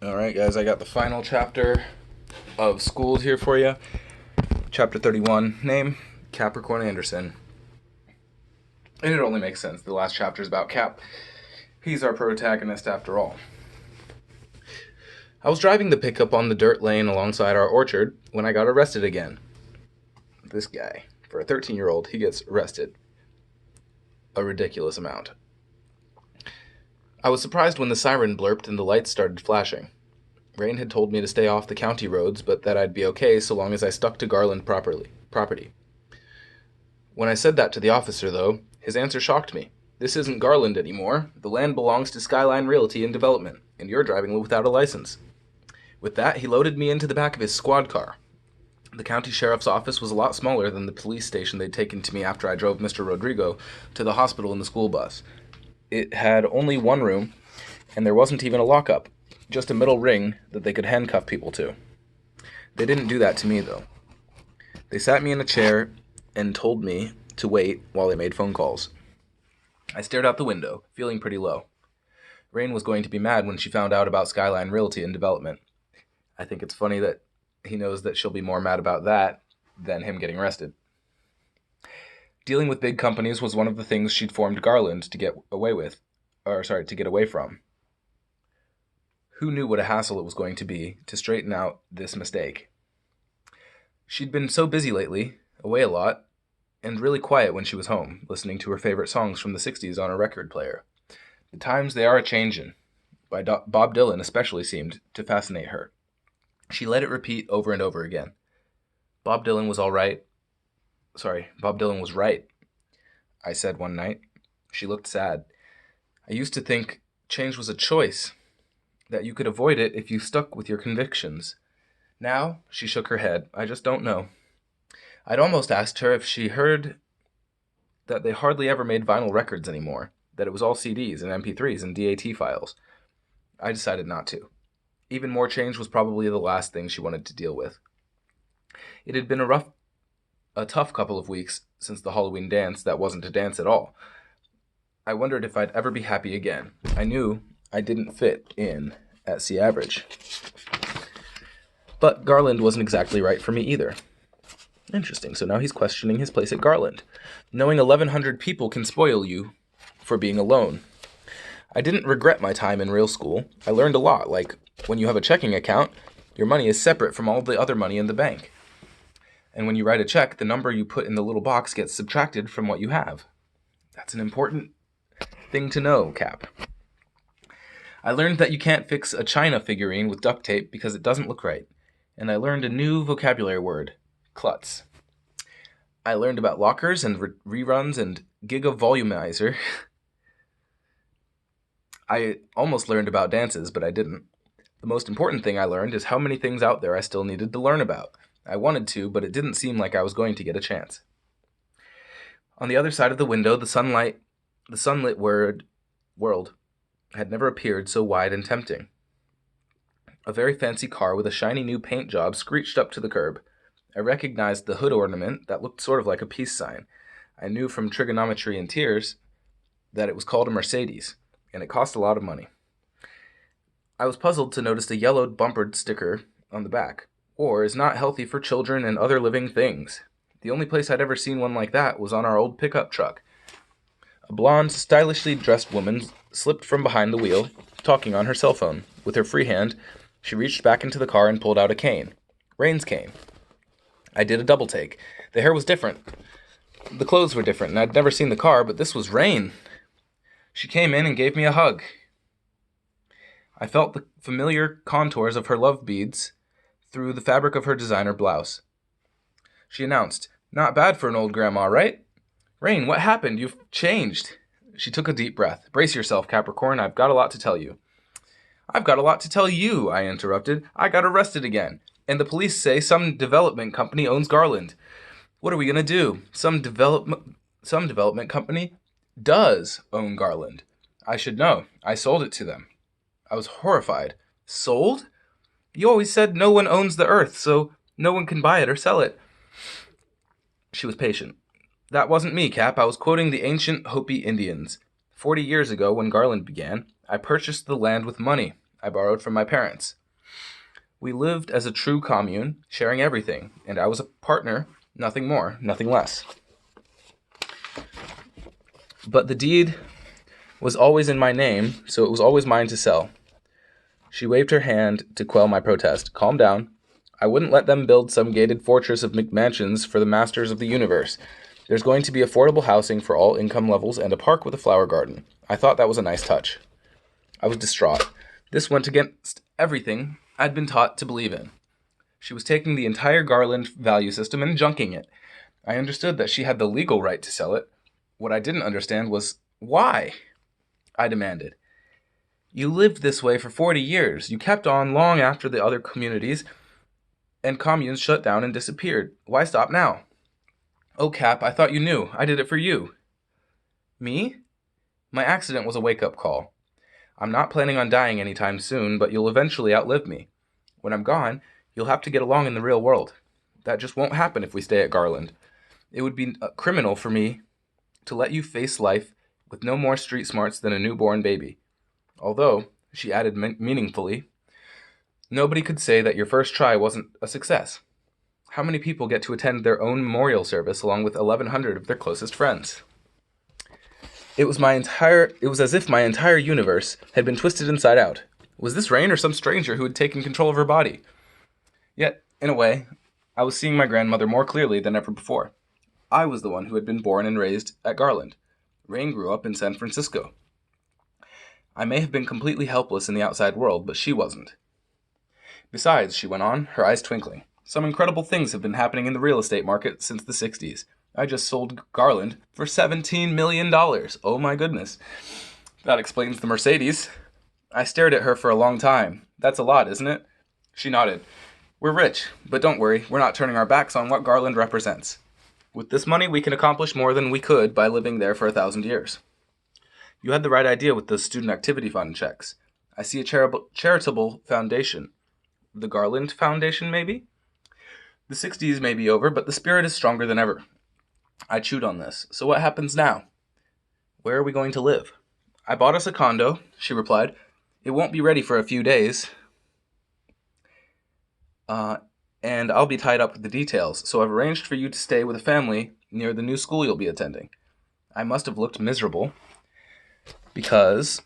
Alright, guys, I got the final chapter of Schooled here for you. Chapter 31. Name, Capricorn Anderson. And it only makes sense. The last chapter is about Cap. He's our protagonist after all. I was driving the pickup on the dirt lane alongside our orchard when I got arrested again. This guy, for a 13-year-old, he gets arrested a ridiculous amount. I was surprised when the siren blurped and the lights started flashing. Rain had told me to stay off the county roads, but that I'd be okay so long as I stuck to Garland property. When I said that to the officer, though, his answer shocked me. This isn't Garland anymore. The land belongs to Skyline Realty and Development, and you're driving without a license. With that, he loaded me into the back of his squad car. The county sheriff's office was a lot smaller than the police station they'd taken to me after I drove Mr. Rodrigo to the hospital in the school bus. It had only one room, and there wasn't even a lockup, just a middle ring that they could handcuff people to. They didn't do that to me, though. They sat me in a chair and told me to wait while they made phone calls. I stared out the window, feeling pretty low. Rain was going to be mad when she found out about Skyline Realty and Development. I think it's funny that he knows that she'll be more mad about that than him getting arrested. Dealing with big companies was one of the things she'd formed Garland to get away from. Who knew what a hassle it was going to be to straighten out this mistake? She'd been so busy lately, away a lot, and really quiet when she was home, listening to her favorite songs from the 60s on a record player. The times they are a-changin', by Bob Dylan especially, seemed to fascinate her. She let it repeat over and over again. Bob Dylan was right, I said one night. She looked sad. I used to think change was a choice, that you could avoid it if you stuck with your convictions. Now, she shook her head. I just don't know. I'd almost asked her if she heard that they hardly ever made vinyl records anymore, that it was all CDs and MP3s and DAT files. I decided not to. Even more change was probably the last thing she wanted to deal with. It had been a tough couple of weeks since the Halloween dance that wasn't a dance at all. I wondered if I'd ever be happy again. I knew I didn't fit in at C average. But Garland wasn't exactly right for me either. Interesting, so now he's questioning his place at Garland. Knowing 1,100 people can spoil you for being alone. I didn't regret my time in real school. I learned a lot, like when you have a checking account, your money is separate from all the other money in the bank. And when you write a check, the number you put in the little box gets subtracted from what you have. That's an important thing to know, Cap. I learned that you can't fix a china figurine with duct tape because it doesn't look right. And I learned a new vocabulary word, klutz. I learned about lockers and reruns and gigavolumizer. I almost learned about dances, but I didn't. The most important thing I learned is how many things out there I still needed to learn about. I wanted to, but it didn't seem like I was going to get a chance. On the other side of the window, the sunlit world had never appeared so wide and tempting. A very fancy car with a shiny new paint job screeched up to the curb. I recognized the hood ornament that looked sort of like a peace sign. I knew from trigonometry and tiers that it was called a Mercedes, and it cost a lot of money. I was puzzled to notice the yellowed bumpered sticker on the back. War is not healthy for children and other living things. The only place I'd ever seen one like that was on our old pickup truck. A blonde, stylishly dressed woman slipped from behind the wheel, talking on her cell phone. With her free hand, she reached back into the car and pulled out a cane. Rain's cane. I did a double take. The hair was different. The clothes were different, and I'd never seen the car, but this was Rain. She came in and gave me a hug. I felt the familiar contours of her love beads through the fabric of her designer blouse. She announced, "Not bad for an old grandma, right? Rain, what happened? You've changed." She took a deep breath. "Brace yourself, Capricorn. I've got a lot to tell you." "I've got a lot to tell you," I interrupted. "I got arrested again, and the police say some development company owns Garland. What are we going to do? Some development company does own Garland. I should know. I sold it to them." I was horrified. "Sold? You always said no one owns the earth, so no one can buy it or sell it." She was patient. "That wasn't me, Cap. I was quoting the ancient Hopi Indians. 40 years ago, when Garland began, I purchased the land with money. I borrowed from my parents. We lived as a true commune, sharing everything, and I was a partner, nothing more, nothing less. But the deed was always in my name, so it was always mine to sell. She waved her hand to quell my protest. Calm down. I wouldn't let them build some gated fortress of McMansions for the masters of the universe. There's going to be affordable housing for all income levels and a park with a flower garden. I thought that was a nice touch. I was distraught. This went against everything I'd been taught to believe in. She was taking the entire Garland value system and junking it. I understood that she had the legal right to sell it. What I didn't understand was why, I demanded. You lived this way for 40 years. You kept on long after the other communities and communes shut down and disappeared. Why stop now? Oh, Cap, I thought you knew. I did it for you. Me? My accident was a wake-up call. I'm not planning on dying anytime soon, but you'll eventually outlive me. When I'm gone, you'll have to get along in the real world. That just won't happen if we stay at Garland. It would be criminal for me to let you face life with no more street smarts than a newborn baby. Although, she added meaningfully, nobody could say that your first try wasn't a success. How many people get to attend their own memorial service along with 1,100 of their closest friends? It was as if my entire universe had been twisted inside out. Was this Rain or some stranger who had taken control of her body? Yet, in a way, I was seeing my grandmother more clearly than ever before. I was the one who had been born and raised at Garland. Rain grew up in San Francisco. I may have been completely helpless in the outside world, but she wasn't. Besides, she went on, her eyes twinkling, some incredible things have been happening in the real estate market since the 60s. I just sold Garland for $17 million. Oh my goodness. That explains the Mercedes. I stared at her for a long time. That's a lot, isn't it? She nodded. We're rich, but don't worry, we're not turning our backs on what Garland represents. With this money, we can accomplish more than we could by living there for 1,000 years. You had the right idea with the student activity fund checks. I see a charitable foundation. The Garland Foundation, maybe? The 60s may be over, but the spirit is stronger than ever. I chewed on this. So what happens now? Where are we going to live? I bought us a condo, she replied. It won't be ready for a few days. And I'll be tied up with the details, so I've arranged for you to stay with a family near the new school you'll be attending. I must have looked miserable, because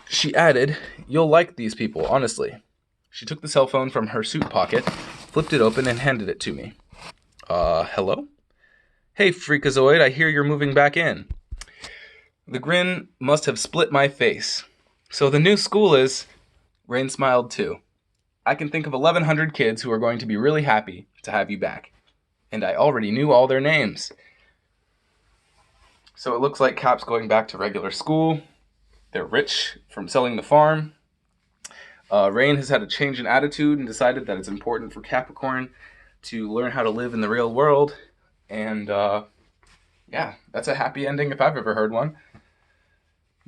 she added, you'll like these people, honestly. She took the cell phone from her suit pocket, flipped it open, and handed it to me. Hello? Hey, Freakazoid, I hear you're moving back in. The grin must have split my face. So the new school is... Rain smiled too. I can think of 1,100 kids who are going to be really happy to have you back. And I already knew all their names. So it looks like Cap's going back to regular school. They're rich from selling the farm. Rain has had a change in attitude and decided that it's important for Capricorn to learn how to live in the real world. And yeah, that's a happy ending if I've ever heard one.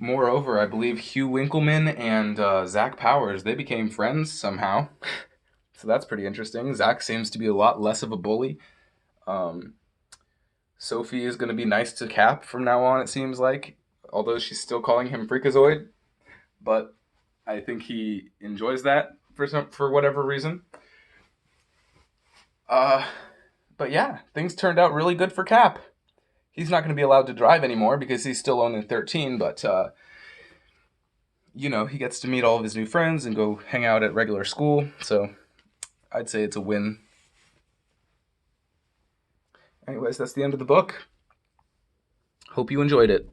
Moreover, I believe Hugh Winkleman and Zach Powers, they became friends somehow. So that's pretty interesting. Zach seems to be a lot less of a bully. Sophie is going to be nice to Cap from now on, it seems like. Although she's still calling him Freakazoid. But I think he enjoys that for whatever reason. But yeah, things turned out really good for Cap. He's not going to be allowed to drive anymore because he's still only 13, but, he gets to meet all of his new friends and go hang out at regular school, so I'd say it's a win. Anyways, that's the end of the book. Hope you enjoyed it.